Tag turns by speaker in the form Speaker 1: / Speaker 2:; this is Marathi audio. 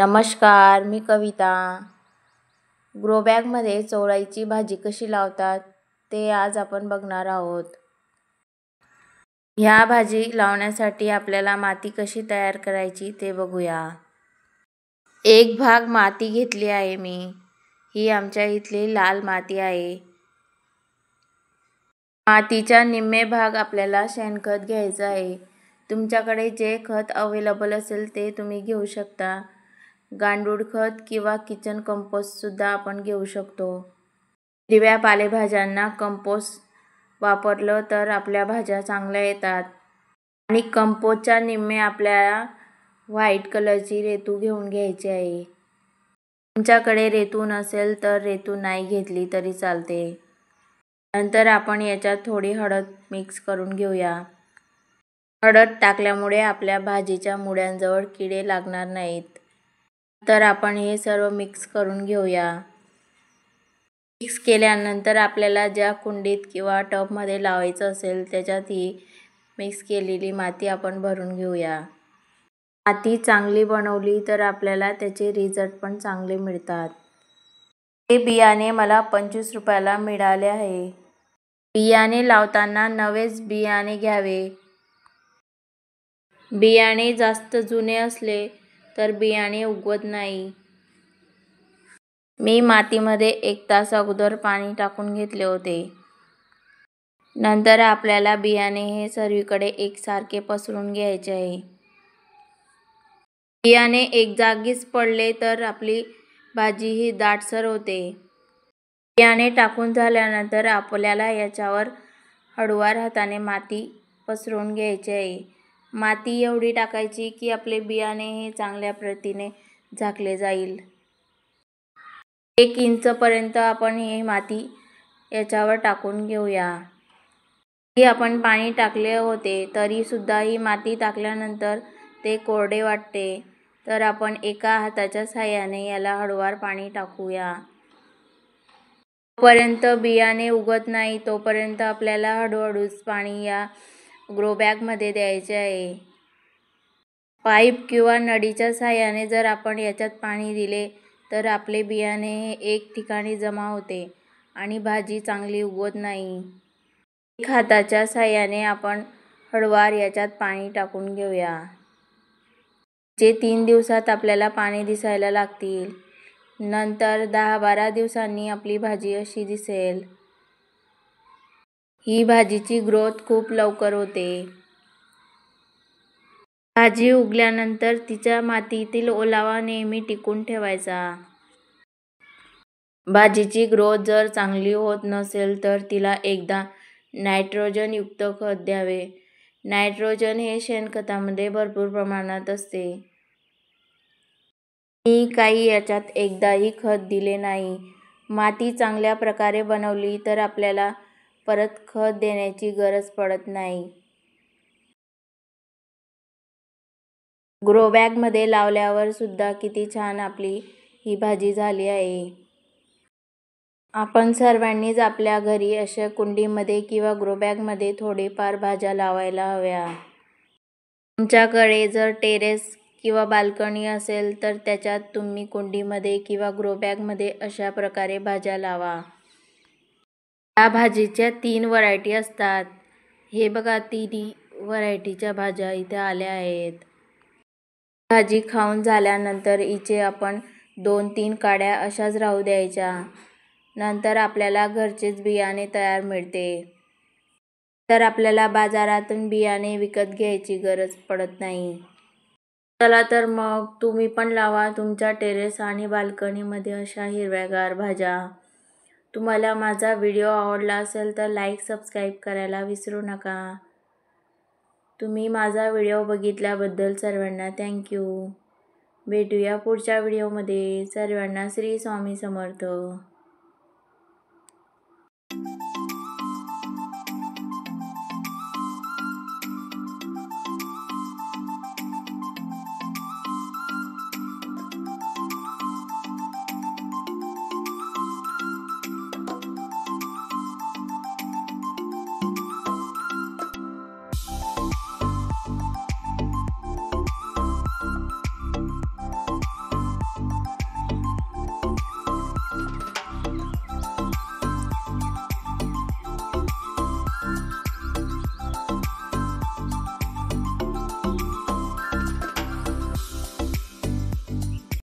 Speaker 1: नमस्कार, मी कविता. ग्रो बॅगमध्ये चवळीची भाजी कशी लावतात ते आज आपण बघणार आहोत. ह्या भाजी लावण्यासाठी आपल्याला माती कशी तयार करायची ते बघूया. एक भाग माती घेतली आहे मी. ही आमच्या इथली लाल माती आहे. मातीचा निम्मे भाग आपल्याला शेणखत घ्यायचं आहे. तुमच्याकडे जे खत अवेलेबल असेल ते तुम्ही घेऊ शकता. गांडूळ खत किंवा किचन कंपोस्ट सुद्धा आपण घेऊ शकतो. हिरव्या पालेभाज्यांना कंपोस्ट वापरलं तर आपल्या भाज्या चांगल्या येतात. आणि कंपोस्टच्या निम्मे आपल्याला व्हाईट कलरची रेतू घेऊन घ्यायची आहे. तुमच्याकडे रेतू नसेल तर रेतू नाही घेतली तरी चालते. नंतर आपण याच्यात थोडी हळद मिक्स करून घेऊया. हळद टाकल्यामुळे आपल्या भाजीच्या मुळ्यांजवळ किडे लागणार नाहीत. तर आपण हे सर्व मिक्स करून घेऊया. मिक्स केल्यानंतर आपल्याला ज्या कुंडीत किंवा टबमध्ये लावायचं असेल त्याच्यात ही मिक्स केलेली माती आपण भरून घेऊया. माती चांगली बनवली तर आपल्याला त्याचे रिझल्ट पण चांगले मिळतात. हे बियाणे मला 25 रुपयाला मिळाले आहे. बियाणे लावताना नवेच बियाणे घ्यावे. बियाणे जास्त जुने असले तर बियाणे उगवत नाही. मी मातीमध्ये 1 तास अगोदर पाणी टाकून घेतले होते. नंतर आपल्याला बियाणे हे सर्वीकडे एकसारखे पसरून घ्यायचे आहे. बियाणे एक जागीच पडले तर आपली भाजी ही दाटसर होते. बियाणे टाकून झाल्यानंतर आपल्याला याच्यावर हळूवार हाताने माती पसरून घ्यायची आहे. माती एवढी टाकायची की आपले बियाणे हे चांगल्या प्रतीने झाकले जाईल. 1 इंचपर्यंत आपण ही माती याच्यावर टाकून घेऊया. ही आपण पाणी टाकले होते तरी सुद्धा ही माती टाकल्यानंतर ते कोरडे वाटते. तर आपण एका हाताच्या साहाय्याने याला हळूवार पाणी टाकूया. जोपर्यंत बियाणे उगत नाही तोपर्यंत आपल्याला हळूहळूच पाणी या ग्रो बॅगमध्ये द्यायचे आहे. पाईप किंवा नळीच्या साहाय्याने जर आपण याच्यात पाणी दिले तर आपले बियाणे हे एक ठिकाणी जमा होते आणि भाजी चांगली उगवत नाही. एक हाताच्या साहाय्याने आपण हळूवार याच्यात पाणी टाकून घेऊया. जे 3 दिवसात आपल्याला पाणी दिसायला लागतील. नंतर 10-12 दिवसांनी आपली भाजी अशी दिसेल. ही भाजीची ग्रोथ खूप लवकर होते. भाजी उगल्यानंतर तिच्या मातीतील ओलावा नेहमी टिकून ठेवायचा. भाजीची ग्रोथ जर चांगली होत नसेल तर तिला एकदा नायट्रोजन युक्त खत द्यावे. नायट्रोजन हे शेणखतामध्ये भरपूर प्रमाणात असते. मी काही याच्यात एकदाही खत दिले नाही. माती चांगल्या प्रकारे बनवली तर आपल्याला परत खत देण्याची गरज पडत नाही. ग्रो बॅगमध्ये लावल्यावर सुद्धा किती छान आपली ही भाजी झाली आहे. आपण सर्वांनीच आपल्या घरी अशा कुंडीमध्ये किंवा ग्रो बॅगमध्ये थोडेफार भाज्या लावायला हव्या. तुमच्याकडे जर टेरेस किंवा बाल्कनी असेल तर त्याच्यात तुम्ही कुंडीमध्ये किंवा ग्रो बॅगमध्ये अशा प्रकारे भाज्या लावा. या भाजीच्या 3 व्हरायटी असतात. हे बघा 3 व्हरायटीच्या भाज्या इथे आल्या आहेत. भाजी खाऊन झाल्यानंतर हिचे आपण 2-3 काड्या अशाच राहू द्यायच्या. नंतर आपल्याला घरचेच बियाणे तयार मिळते. तर आपल्याला बाजारातून बियाणे विकत घ्यायची गरज पडत नाही. चला तर मग तुम्ही पण लावा तुमच्या टेरेस आणि बाल्कनीमध्ये अशा हिरव्यागार भाज्या. तुम्हाला माझा व्हिडिओ आवडला असेल तर लाईक सबस्क्राईब करायला विसरू नका. तुम्ही माझा व्हिडिओ बघितल्याबद्दल सर्वांना थँक्यू. भेटूया पुढच्या व्हिडिओमध्ये. सर्वांना श्री स्वामी समर्थ.